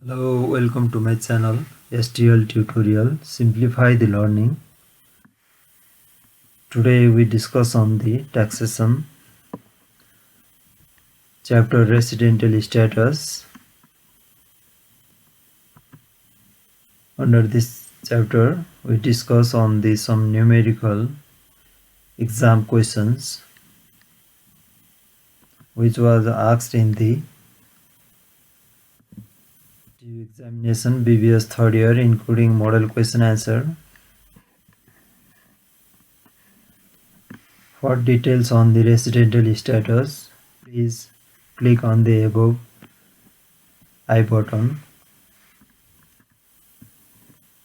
Hello, welcome to my channel STL Tutorial Simplify the Learning. Today we discuss on the taxation chapter residential status. Under this chapter we discuss on the some numerical exam questions which was asked in the TU examination BBS third year, including model question answer. For details on the residential status, please click on the above I button.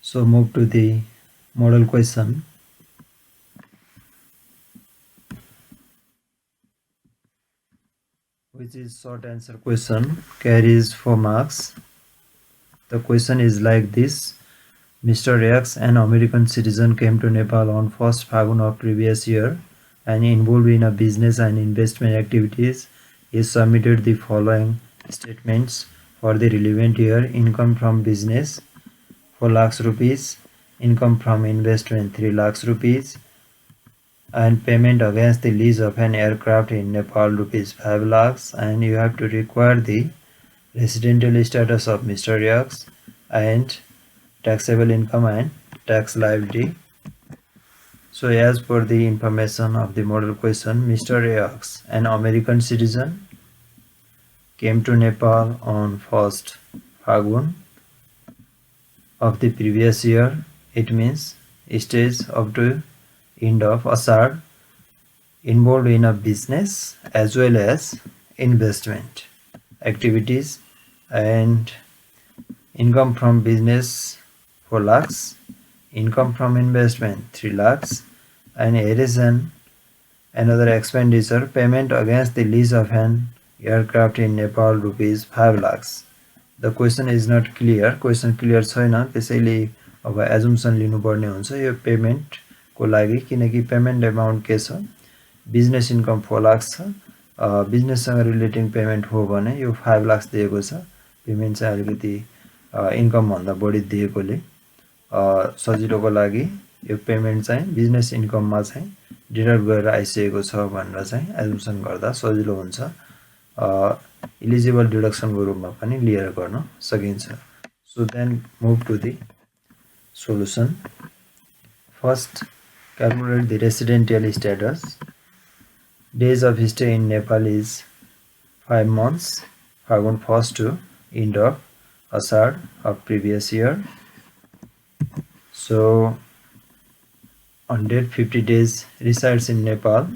So move to the model question. Which is short answer question, carries 4 marks. The question is like this: Mr. X, an American citizen, came to Nepal on 1st Fagun of previous year and involved in a business and investment activities. He submitted the following statements for the relevant year: income from business 4 lakhs rupees, income from investment 3 lakhs rupees, and payment against the lease of an aircraft in Nepal rupees 5 lakhs. And you have to require the residential status of Mr. X and taxable income and tax liability. So as per the information of the model question, Mr. X, an American citizen, came to Nepal on 1st Fagun of the previous year. It means stays up to end of Asar, involved in a business as well as investment activities, and income from business 4 lakhs, income from investment 3 lakhs, and here is another expenditure, payment against the lease of an aircraft in Nepal rupees 5 lakhs. The question is not clear, question clear छैन, त्यसैले अब assumption लिनुपर्ने हुन्छ यो payment को लागि, किनकि payment amount के छ, बिजनेस इन्कम 4 लाख्स छ, बिजनेस सँग रिलेटिङ पेमेन्ट हो भने यो 5 लाख्स दिएको छ, पेमेन्ट चाहिँ अलिकति इन्कम भन्दा बढी दिएकोले सजिलोको लागि यो पेमेन्ट चाहिँ बिजनेस इन्कममा चाहिँ डिडक्ट गरेर आइसकेको छ भनेर चाहिँ एजुम्सन गर्दा सजिलो हुन्छ, इलिजिबल डिडक्सनको रूपमा पनि लिएर गर्न सकिन्छ. So then move to the solution. First, calculate the residential status. Days of stay in Nepal is 5 months, Fagun 1st to end of Asar of previous year. So 150 days resides in Nepal.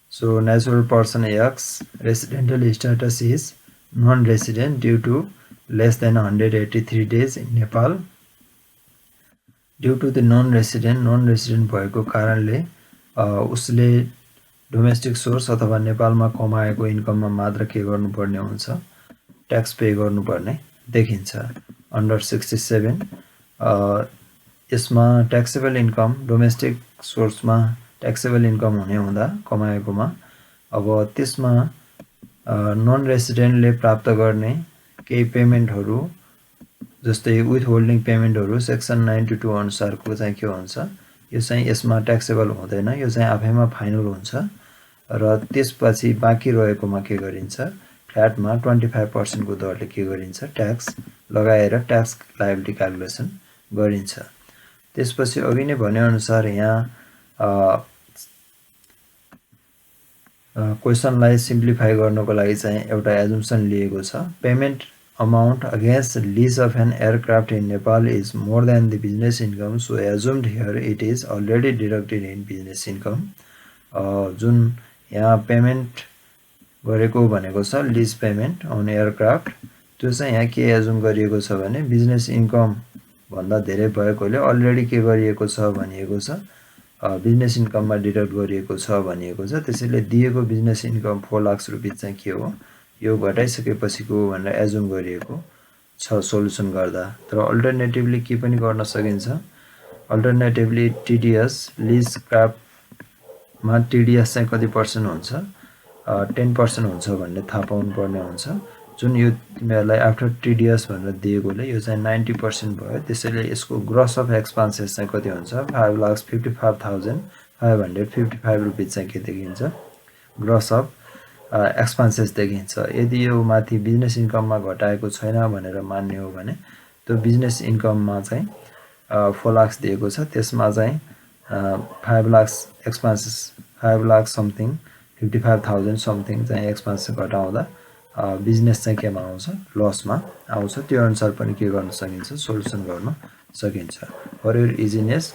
So natural person X, residential status is non-resident due to less than 183 days in Nepal. Due to the non-resident भएको कारणले उसले domestic source अथवा नेपालमा कमाएको इन्कममा मात्र के गर्नुपर्ने हुन्छ, ट्याक्स पे गर्नुपर्ने देखिन्छ. अन्डर 67 यसमा ट्याक्सेबल इन्कम डोमेस्टिक सोर्समा ट्याक्सेबल इन्कम हुने हुँदा कमाएकोमा अब त्यसमा नन रेसिडेन्टले प्राप्त गर्ने केही पेमेन्टहरू जस्तै विथ होल्डिङ पेमेन्टहरू सेक्सन 92 अनुसारको चाहिँ के हुन्छ, यो चाहिँ यसमा ट्याक्सेबल हुँदैन, यो चाहिँ आफैमा फाइनल हुन्छ र त्यसपछि बाँकी रहेकोमा के गरिन्छ, फ्ल्याटमा 25% को दरले के गरिन्छ, ट्याक्स लगाएर ट्याक्स लायबिलिटी क्याल्कुलेसन गरिन्छ. त्यसपछि अघि नै भने अनुसार यहाँ क्वेशनलाई सिम्प्लिफाई गर्नको लागि चाहिँ एउटा एजुम्सन लिएको छ. Payment amount against lease of an aircraft in Nepal is more than the business income, so assumed here it is already deducted in business income. जुन यहाँ पेमेन्ट गरेको भनेको छ लीज पेमेन्ट अन एयरक्राफ्ट, त्यो चाहिँ यहाँ के एजुम गरिएको छ भने बिजनेस इन्कम भन्दा धेरै भएकोले अलरेडी के गरिएको छ भनिएको छ, बिजनेस इन्कममा डिडक्ट गरिएको छ भनिएको छ. त्यसैले दिएको बिजनेस इन्कम 4 लाख रुपैयाँ चाहिँ के हो, यो घटाइसकेपछिको भनेर एजुम गरिएको छ सोलुसन गर्दा. तर अल्टरनेटिभली के पनि गर्न सकिन्छ, अल्टरनेटिभली टीडीएस लीज क्राफ्टमा टीडीएस चाहिँ कति पर्सेन्ट हुन्छ, 10% हुन्छ भन्ने थाहा पाउनु पर्ने हुन्छ, जुन यो तिमीहरुलाई आफ्टर टिडिएस भनेर दिएकोले यो चाहिँ 90% भयो। त्यसैले यसको ग्रोस अफ एक्सपेन्सेस चाहिँ कति हुन्छ 5,55,555 रुपैयाँ चाहिँ के देखिन्छ ग्रोस अफ एक्सपेन्सेस देखिन्छ। यदि यो माथि बिजनेस इन्कममा घटाएको छैन भनेर मान्ने हो भने त्यो बिजनेस इन्कममा चाहिँ 4 लाख दिएको छ, त्यसमा चाहिँ 5 lakh expenses 5 lakh something 55,000 something चाहिँ एक्सपेन्सेस घटाउँदा बिजनेस चाहिँ केमा आउँछ लसमा आउँछ। त्यो अनुसार पनि के गर्न सकिन्छ सोलुसन गर्न सकिन्छ। For your easiness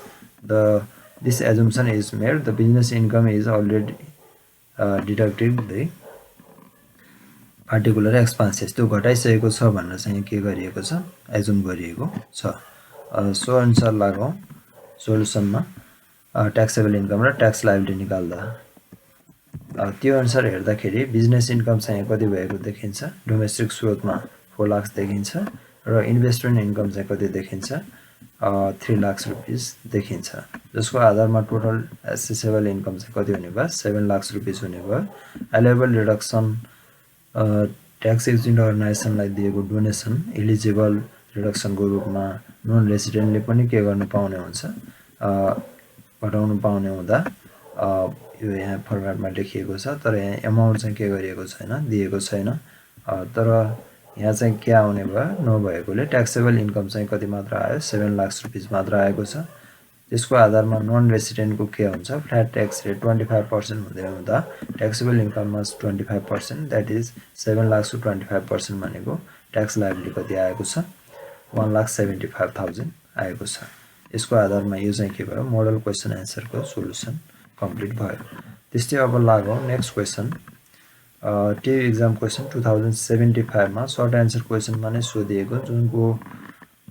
this assumption is made the business income is already deducted the particular expenses त्यो घटाइसकेको छ भनेर चाहिँ के गरिएको छ एजुम गरिएको छ। सो अनुसार लागौं सोलुसनमा ट्याक्सेबल इन्कम र ट्याक्स लायबिलिटी निकाल्दा त्यो अनुसार हेर्दाखेरि बिजनेस इन्कम चाहिँ कति भएको देखिन्छ डोमेस्टिक स्रोतमा 4 लाख देखिन्छ र इन्भेस्टमेन्ट इन्कम चाहिँ कति देखिन्छ 3 लाख रुपैयाँ देखिन्छ, जसको आधारमा टोटल एसेसेबल इन्कम चाहिँ कति हुने भयो 7 लाख रुपैयाँ हुने भयो। एलेबल रिडक्सन ट्याक्स एक्जिट अर्गनाइजेसनलाई दिएको डोनेसन एलिजिबल रिडक्सनको रूपमा नन रेसिडेन्टले पनि के गर्नु पाउने हुन्छ घटाउनु पाउने हुँदा यो यहाँ फर्मेटमा लेखिएको छ, तर यहाँ अमाउन्ट चाहिँ के गरिएको छैन दिएको छैन। तर यहाँ चाहिँ के आउने भयो नभएकोले ट्याक्सेबल इन्कम चाहिँ कति मात्र आयो 7 लाख रुपैयाँ मात्र आएको छ। त्यसको आधारमा नन रेसिडेन्टको के हुन्छ फ्ल्याट ट्याक्स रेट 25% हुँदै हुँदा ट्याक्सेबल इन्कममा 25% द्याट इज 7 लाख टु 25% भनेको ट्याक्स लायबिलिटी कति आएको छ 1,75,000 आएको छ। यसको आधारमा यो चाहिँ के भयो मोडल क्वेशन एन्सरको सोलुसन कम्प्लिट भयो। त्यस्तै अब लागौं next question TU exam question 2075 मा सर्ट एन्सर क्वेशनमा नै सोधिएको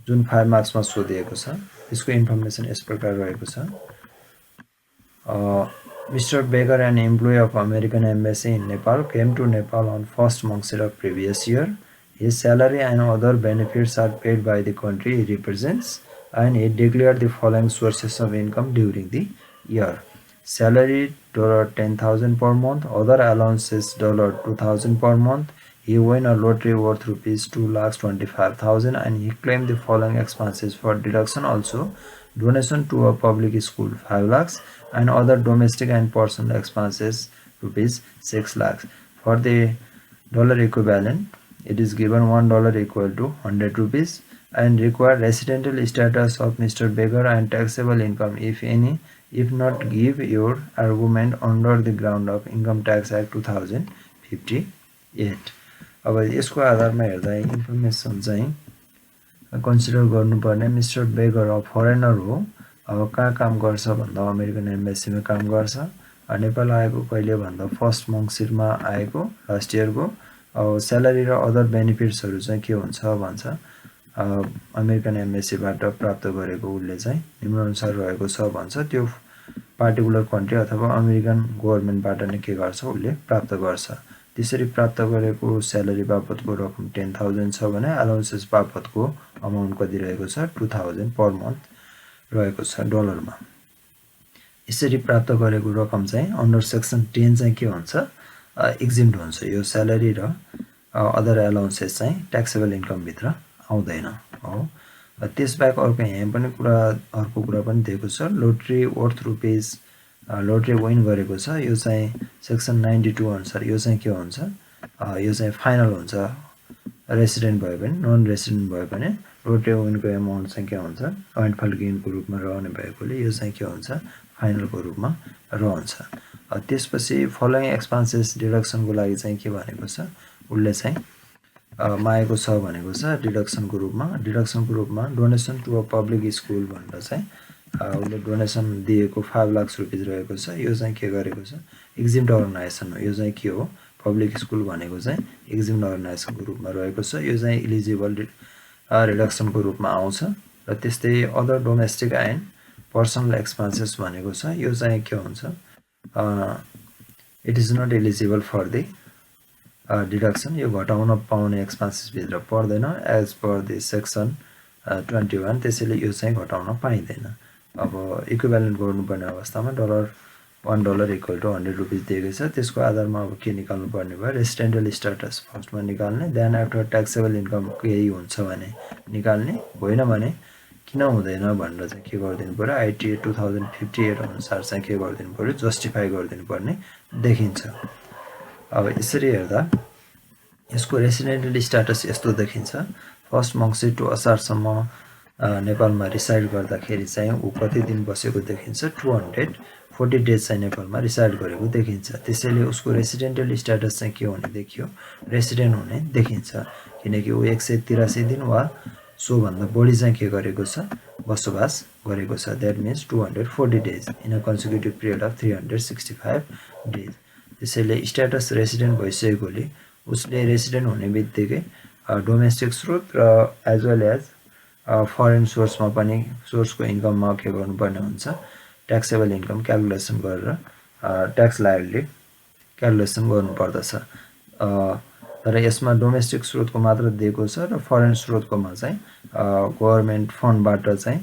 जुन 5 मार्क्समा सोधिएको छ। यसको इन्फर्मेसन यस प्रकार रहेको छ। Mr. Baker, an employee of American Embassy in Nepal, came to Nepal on 1st month of previous year. His salary and other benefits are paid by the country he represents, and he declared the following sources of income during the year. Salary $10,000 per month, other allowances $2,000 per month. He won a lottery worth rupees 2,25,000 and he claimed the following expenses for deduction also: donation to a public school 5 lakhs and other domestic and personal expenses rupees 6 lakhs. For the dollar equivalent, it is given $1 equal to 100 rupees and require residential status of Mr. Baker and taxable income if any. If not, give your argument under the ground of Income Tax Act 2058. अब यसको आधारमा हेर्दा information चाहिँ consider गर्नुपर्ने mister beggar a foreigner हो। अब कहाँ काम गर्छ भन्दा अमेरिकन एम्बेसीमा काम गर्छ। नेपाल आएको कहिले भन्दा 1st मङ्सिरमा आएको लास्ट इयरको। अब स्यालेरी र अदर बेनिफिट्सहरु चाहिँ के हुन्छ भन्छ अमेरिकन एम्बेसीबाट प्राप्त गरेको उले चाहिँ निम्नानुसार रहेको छ भन्छ। त्यो पार्टिकुलर कन्ट्री अथवा अमेरिकन गभर्नमेन्टबाट नै के गर्छ उले प्राप्त गर्छ। त्यसरी प्राप्त गरेको स्यालेरी बापतको रकम 10,000 छ भने अलाउन्सेस बापतको अमाउन्ट कति रहेको छ 2,000 पर मन्थ रहेको छ डलरमा। यसरी प्राप्त गरेको रकम चाहिँ अन्डर सेक्सन 10 चाहिँ के हुन्छ एक्जिम्ट हुन्छ। यो स्यालेरी र अदर अलाउन्सेस चाहिँ ट्याक्सेबल इन्कम भित्र आउँदैन हो। त्यसबाहेक अर्को कुरा पनि दिएको छ lottery worth rupees lottery win गरेको छ। यो चाहिँ सेक्सन 92 अनुसार यो चाहिँ के हुन्छ यो चाहिँ फाइनल हुन्छ। रेसिडेन्ट भयो भने नन रेसिडेन्ट भयो भने लोटरी विनको अमाउन्ट चाहिँ के हुन्छ वाइन्डफल गेनको रूपमा रहने भएकोले यो चाहिँ के हुन्छ फाइनलको रूपमा रहन्छ। त्यसपछि फलोइङ एक्सपेन्सेस डिडक्सनको लागि चाहिँ के भनेको छ उले चाहिँ मागेको छ भनेको छ डिडक्सनको रूपमा donation to a public school भनेर चाहिँ उले डोनेसन दिएको 5 लाख रुपैयाँ रहेको छ। यो चाहिँ के गरेको छ एक्जिम्ट अर्गनाइजेसन हो। यो चाहिँ के हो पब्लिक स्कुल भनेको चाहिँ एक्जिम्ट अर्गनाइजेसनको रूपमा रहेको छ। यो चाहिँ इलिजिबल रिडक्सनको रूपमा आउँछ। र त्यस्तै other domestic and personal expenses भनेको छ। यो चाहिँ के हुन्छ it is not eligible for the deduction. यो घटाउन पाउने एक्सपेन्सेस भित्र पर्दैन एज पर द सेक्सन 21। त्यसैले यो चाहिँ घटाउन पाइदैन। अब इक्विभ्यालेन्ट गर्नुपर्ने अवस्थामा $10,000 $1 equal to 100 rupees दिएको छ त्यसको आधारमा अब के निकाल्नु पर्ने भयो रेसिडेन्शियल स्ट्याटस फर्स्टमा निकाल्ने देन आफ्टर ट्याक्सेबल इन्कम केही हुन्छ भने निकाल्ने होइन भने किन हुँदैन भनेर चाहिँ के गरिदिनु पर्यो ITA 2058 अनुसार चाहिँ के गरिदिनु पर्यो जस्टिफाई गरिदिनु पर्ने देखिन्छ अब यसरी हेर्दा यसको रेसिडेन्शियल स्ट्याटस यस्तो देखिन्छ फर्स्ट मङ्सिर टु असारसम्म नेपालमा रिसाइड गर्दाखेरि चाहिँ ऊ कति दिन बसेको देखिन्छ 240 डेज चाहिँ नेपालमा रिसाइड गरेको देखिन्छ त्यसैले उसको रेसिडेन्शियल स्ट्याटस चाहिँ के हुने देखियो रेसिडेन्ट हुने देखिन्छ किनकि ऊ 183 दिन वा सो भन्दा बढी चाहिँ के गरेको छ बसोबास गरेको छ that means 240 days in a consecutive period of 365 days त्यसैले स्ट्याटस रेसिडेन्ट भइसकेकोले उसले रेसिडेन्ट हुने बित्तिकै डोमेस्टिक स्रोत र एज वेल एज फरेन सोर्समा पनि सोर्सको इन्कममा के गर्नुपर्ने हुन्छ ट्याक्सेबल इन्कम क्यालकुलेसन गरेर ट्याक्स लायबिलिटी क्यालकुलेसन गर्नुपर्दछ तर यसमा डोमेस्टिक स्रोतको मात्र दिएको छ र फरेन स्रोतकोमा चाहिँ गभर्नमेन्ट फन्डबाट चाहिँ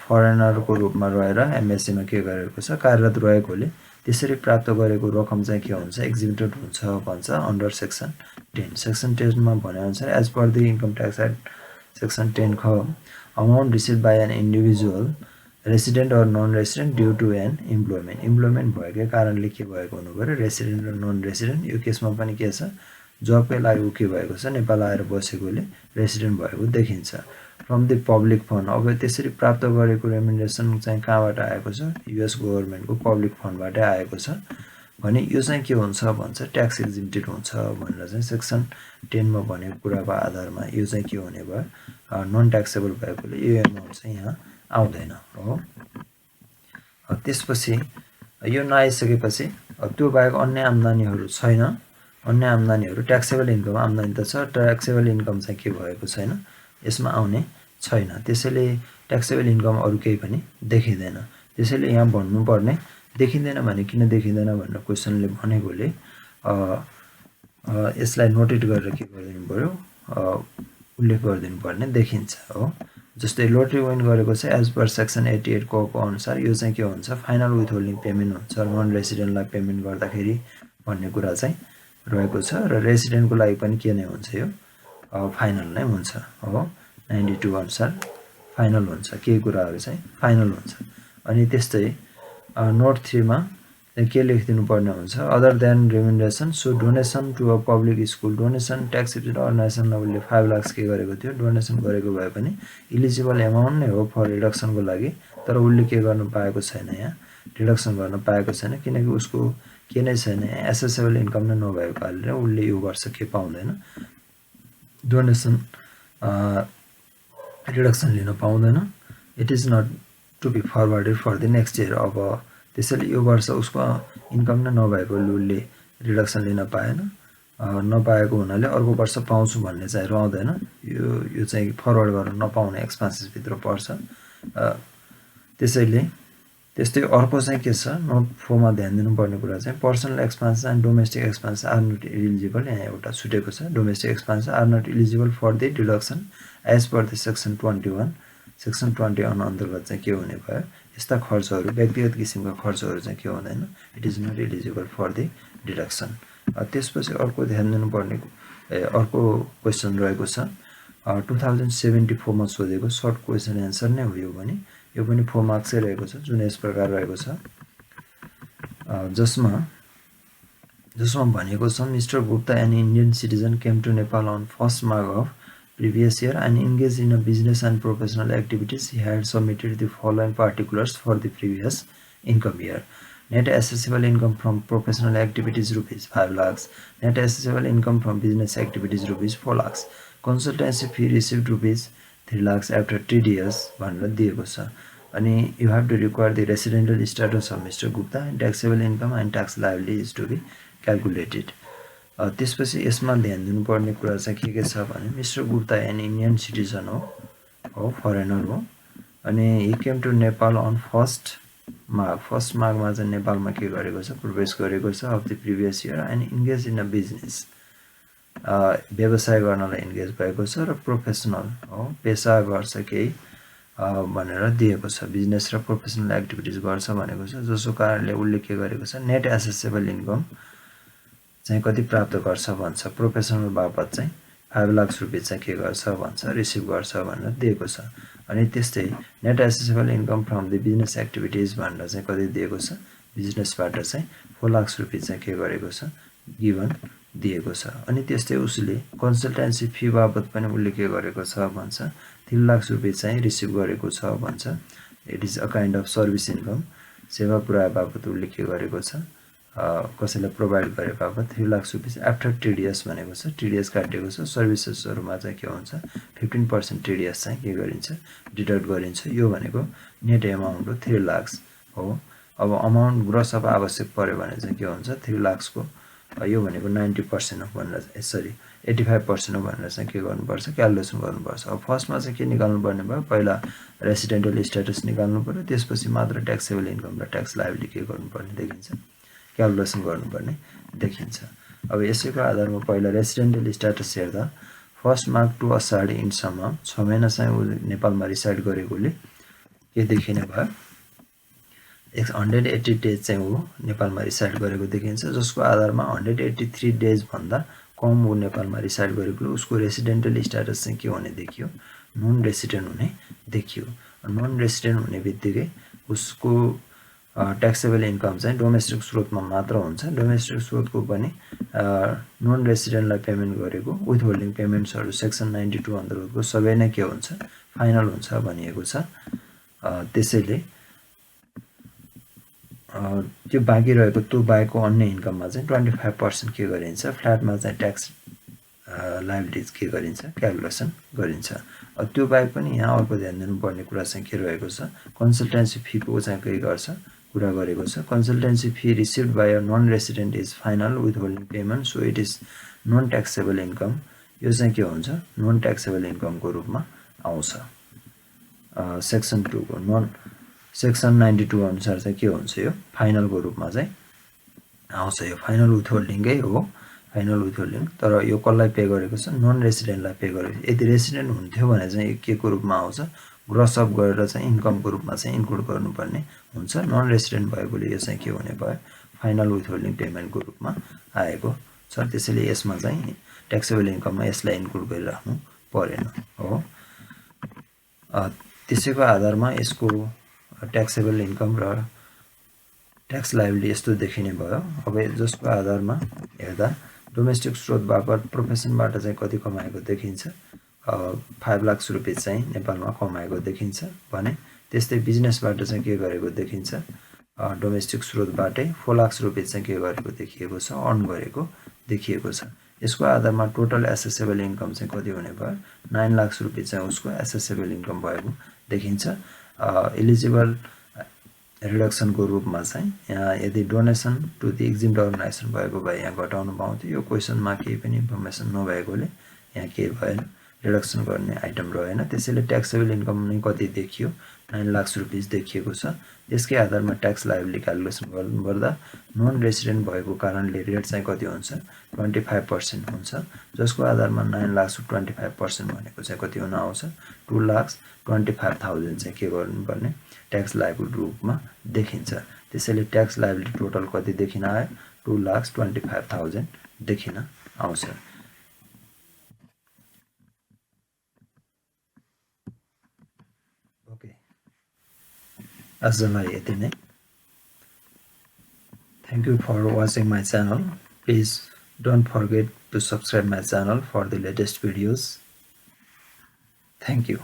फरेनरको रूपमा रहेर एमएससीमा के गरेको छ कार्यरत रहेकोले त्यसरी प्राप्त गरेको रकम चाहिँ के हुन्छ एक्जिक्युटेड हुन्छ भन्छ अन्डर सेक्सन 10 सेक्सन 10 मा भने अनुसार as per the income tax act section 10 ख amount received by an individual resident or non resident due to an employment भएकै कारणले के भएको हुनु पर्यो रेसिडेन्ट र नन रेसिडेन्ट यो केसमा पनि के छ जबकै लागि ऊ के भएको छ नेपाल आएर बसेकोले रेसिडेन्ट भएको देखिन्छ फ्रम द पब्लिक फन्ड अब त्यसरी प्राप्त गरेको रेम्युनरेसन चाहिँ कहाँबाट आएको छ युएस गभर्नमेन्टको पब्लिक फन्डबाटै आएको छ भने यो चाहिँ के हुन्छ भन्छ ट्याक्स एक्जिम्प्टेड हुन्छ भनेर चाहिँ सेक्सन 10 मा भनेको कुराको आधारमा यो चाहिँ के हुने भयो नन ट्याक्सेबल भएकोले यो एमाउन्ट चाहिँ यहाँ आउँदैन हो त्यसपछि यो नआइसकेपछि त्यो बाहेक अन्य आम्दानीहरू छैन अन्य आम्दानीहरू ट्याक्सेबल इन्कम आम्दानी त छ ट्याक्सेबल इन्कम चाहिँ के भएको छैन यसमा आउने छैन त्यसैले ट्याक्सेबल इन्कम अरु केही पनि देखिदैन त्यसैले यहाँ भन्नुपर्ने देखिदैन भने किन देखिदैन भनेर क्वेशनले भनेकोले यसलाई नोटेट गरेर के गरिदिनु पर्यो उल्लेख गरिदिनु पर्ने देखिन्छ हो जस्तै लोटरी विन गरेको छ एज पर सेक्सन 88 को अनुसार यो चाहिँ के हुन्छ फाइनल विथहोल्डिङ पेमेन्ट हुन्छ नन रेसिडेन्टलाई पेमेन्ट गर्दाखेरि भन्ने कुरा चाहिँ रहेको छ र रेसिडेन्टको लागि पनि के नै हुन्छ यो फाइनल नै हुन्छ हो 92 अनुसार फाइनल हुन्छ केही कुराहरु चाहिँ फाइनल हुन्छ अनि त्यस्तै नोट 3 मा के लेखिदिनु पर्ने हुन्छ other than remuneration so donation to a public school donation tax accepted organisation लेभलले 5 लाख के गरेको थियो डोनेसन गरेको भए पनि इलिजिबल एमाउन्ट नै हो फर रिडक्सनको लागि तर उले के गर्न पाएको छैन यहाँ रिडक्सन गर्न पाएको छैन किनकि उसको के नै छैन एसेसेबल इन्कम नै नभएको कारणले उले यो वर्ष के पाउँदैन डोनेसन रिडक्सन लिन पाउँदैन it is not to be forwarded for the next year अब त्यसैले यो वर्ष उसको इन्कम नै नभएको उले रिडक्सन लिन पाएन नपाएको हुनाले अर्को वर्ष पाउँछु भन्ने चाहिँ रहँदैन यो चाहिँ फरवर्ड गर्न नपाउने एक्सपेन्सेस भित्र पर्छ त्यसैले त्यस्तै अर्को चाहिँ के छ नोट 4 मा ध्यान दिनुपर्ने कुरा चाहिँ personal expenses and domestic expenses are not eligible यहाँ एउटा छुटेको छ domestic expenses are not eligible for the deduction as per the section 21 section 21 अन्तर्गत चाहिँ के हुने भयो यस्ता खर्चहरु व्यक्तिगत किसिमका खर्चहरु चाहिँ के हुँदैन it is not eligible for the deduction त्यसपछि अर्को ध्यान दिनुपर्ने अर्को क्वेशन रहेको छ 2074 मा सोधेको सर्ट क्वेशन आन्सर नै हो यो पनि 4 मार्क्सै रहेको छ जुन यस प्रकार रहेको छ जसमा भनेको छ mister Gupta an Indian citizen came to Nepal on first March of previous year and engaged in a business and professional activities. He had submitted the following particulars for the previous income year. Net assessable income from professional activities rupees 5 lakhs. Net assessable income from business activities rupees 4 lakhs. Consultancy fee received rupees 3 lakhs after 3 years. भनेर दिएको छ अनि you have to require the residential status of Mr. Gupta and taxable income and tax liability is to be calculated. त्यसपछि यसमा ध्यान दिनुपर्ने कुरा चाहिँ के छ भने mister Gupta an Indian citizen हो फरेनर हो अनि he came to Nepal on first मार्चमा चाहिँ नेपालमा के गरेको छ प्रवेश गरेको छ of the previous year and engage in a business व्यवसाय गर्नलाई इन्गेज भएको छ र प्रोफेसनल हो पेशा गर्छ केही भनेर दिएको छ। बिजनेस र प्रोफेसनल एक्टिभिटिज गर्छ भनेको छ, जसको कारणले उल्लेख के गरेको छ, नेट एसेसेबल इन्कम चाहिँ कति प्राप्त गर्छ भन्छ। प्रोफेसनल बापत चाहिँ 5 लाख रुपैयाँ चाहिँ के गर्छ भन्छ, रिसिभ गर्छ भनेर दिएको छ। अनि त्यस्तै net accessible income from the business activities भनेर चाहिँ कति दिएको छ, बिजनेसबाट चाहिँ 4 लाख रुपैयाँ चाहिँ के गरेको छ, गिभन दिएको छ। अनि त्यस्तै उसले कन्सल्टेन्सी फी बापत पनि उसले के गरेको छ भन्छ, 3 लाख रुपैयाँ चाहिँ रिसिभ गरेको छ भन्छ। It is a kind of service income, सेवा पुर्याए बापत उसले के गरेको छ, कसैलाई प्रोभाइड गरे बापत 3 लाख रुपैयाँ आफ्टर टिडिएस भनेको छ, टिडिएस काटिएको छ। सर्भिसेसहरुमा चाहिँ के हुन्छ, 15% टिडिएस चाहिँ के गरिन्छ, डिडक्ट गरिन्छ। यो भनेको नेट एमाउन्ट हो 3 लाख हो। अब अमाउन्ट ग्रोस अफ आवश्यक पर्यो भने चाहिँ के हुन्छ, 3 लाखको यो भनेको 90% हो भनेर, सरी 85% हो भनेर चाहिँ के गर्नुपर्छ, क्यालकुलेसन गर्नुपर्छ। अब फर्स्टमा चाहिँ के निकाल्नु पर्ने भयो, पहिला रेसिडेन्टल स्ट्याटस निकाल्नु पर्यो, त्यसपछि मात्र ट्याक्सेबल इन्कम र ट्याक्स लायबिलिटी के गर्नुपर्ने देखिन्छ, क्यालकुलेसन गर्नुपर्ने देखिन्छ। अब यसैको आधारमा पहिला रेसिडेन्टल स्ट्याटस हेर्दा फर्स्ट मार्च टु असाढ इन्डसम्म 6 महिना चाहिँ उ नेपालमा रिसाइड गरेकोले के देखिने भयो, 180 डेज चाहिँ ऊ नेपालमा रिसाइड गरेको देखिन्छ, जसको आधारमा 183 डेज भन्दा कम ऊ नेपालमा रिसाइड गरेकोले उसको रेसिडेन्टल स्ट्याटस चाहिँ के हुने देखियो, नन रेसिडेन्ट हुने देखियो। नन रेसिडेन्ट हुने बित्तिकै उसको ट्याक्सेबल इन्कम चाहिँ डोमेस्टिक स्रोतमा मात्र हुन्छ। डोमेस्टिक स्रोतको पनि नन रेसिडेन्टलाई पेमेन्ट गरेको विथहोल्डिङ पेमेन्ट्सहरू सेक्सन 92 अन्तर्गतको सबै नै के हुन्छ, फाइनल हुन्छ भनिएको छ। त्यसैले त्यो बाँकी रहेको त्यो बाहेकको अन्य इन्कममा चाहिँ 25% के गरिन्छ, फ्ल्याटमा चाहिँ ट्याक्स लायबिलिटिज के गरिन्छ, क्यालकुलेसन गरिन्छ। त्यो बाहेक पनि यहाँ अर्को ध्यान दिनुपर्ने कुरा चाहिँ के रहेको छ, कन्सल्टेन्सी फीको चाहिँ के गर्छ, कुरा गरेको छ। Consultancy fee received by a non resident is final withholding payment, so it is non taxable income. यो चाहिँ के हुन्छ, नन ट्याक्सेबल इन्कमको रूपमा आउँछ। सेक्सन 2 को सेक्सन 92 अनुसार चाहिँ के हुन्छ, यो फाइनलको रूपमा चाहिँ आउँछ। यो फाइनल विथहोल्डिङकै हो, फाइनल विथहोल्डिङ। तर यो कसलाई पे गरेको छ, नन रेसिडेन्टलाई पे गरेको छ। यदि रेसिडेन्ट हुन्थ्यो भने चाहिँ के को रूपमा आउँछ, ग्रोस अप गरेर चाहिँ इन्कमको रूपमा चाहिँ इन्क्लुड गर्नुपर्ने हुन्छ। नन रेसिडेन्ट भएकोले यो चाहिँ के हुने भयो, फाइनल विथहोल्डिङ पेमेन्टको रूपमा आएको छ। त्यसैले यसमा चाहिँ ट्याक्सेबल इन्कममा यसलाई इन्क्लुड गरिराख्नु परेन हो। त्यसैको आधारमा यसको ट्याक्सेबल इन्कम र ट्याक्स लायबिलिटी यस्तो देखिने भयो। अब जसको आधारमा हेर्दा डोमेस्टिक स्रोत बापत प्रोफेसनबाट चाहिँ कति कमाएको देखिन्छ, 5 लाख रुपैयाँ चाहिँ नेपालमा कमाएको देखिन्छ भने, त्यस्तै बिजनेसबाट चाहिँ के गरेको देखिन्छ, डोमेस्टिक स्रोतबाटै 4 लाख रुपैयाँ चाहिँ के गरेको देखिएको छ, अर्न गरेको देखिएको छ। यसको आधारमा टोटल एसेसेबल इन्कम चाहिँ कति हुने भयो, 9 लाख रुपैयाँ चाहिँ उसको एसेसेबल इन्कम भएको देखिन्छ। एलिजिबल रिडक्सनको रूपमा चाहिँ यहाँ यदि डोनेसन टु द एक्जिम्ड अर्गनाइजेसन भएको भए यहाँ घटाउनु पाउँथ्यो। यो क्वेसनमा केही पनि इन्फर्मेसन नभएकोले यहाँ केही भएन, रिडक्सन गर्ने आइटम रहेन। त्यसैले ट्याक्सेबल इन्कम नै कति देखियो, 9 लाख रुपैयाँ देखिएको छ। यसकै आधारमा ट्याक्स लायबिलिटी क्यालकुलेसन गर्नुपर्दा नन रेसिडेन्ट भएको कारणले रेट चाहिँ कति हुन्छ, 25% हुन्छ, जसको आधारमा 9 लाख 25% भनेको चाहिँ कति हुन आउँछ, 2,25,000 चाहिँ के गर्नुपर्ने, ट्याक्स लायबिलिटी रूपमा देखिन्छ। त्यसैले ट्याक्स लायबिलिटी टोटल कति देखिन आयो, 2,25,000 देखिन आउँछ। ओके, आजलाई यति नै। Thank you for watching my channel. Please don't forget to subscribe my channel for the latest videos. Thank you.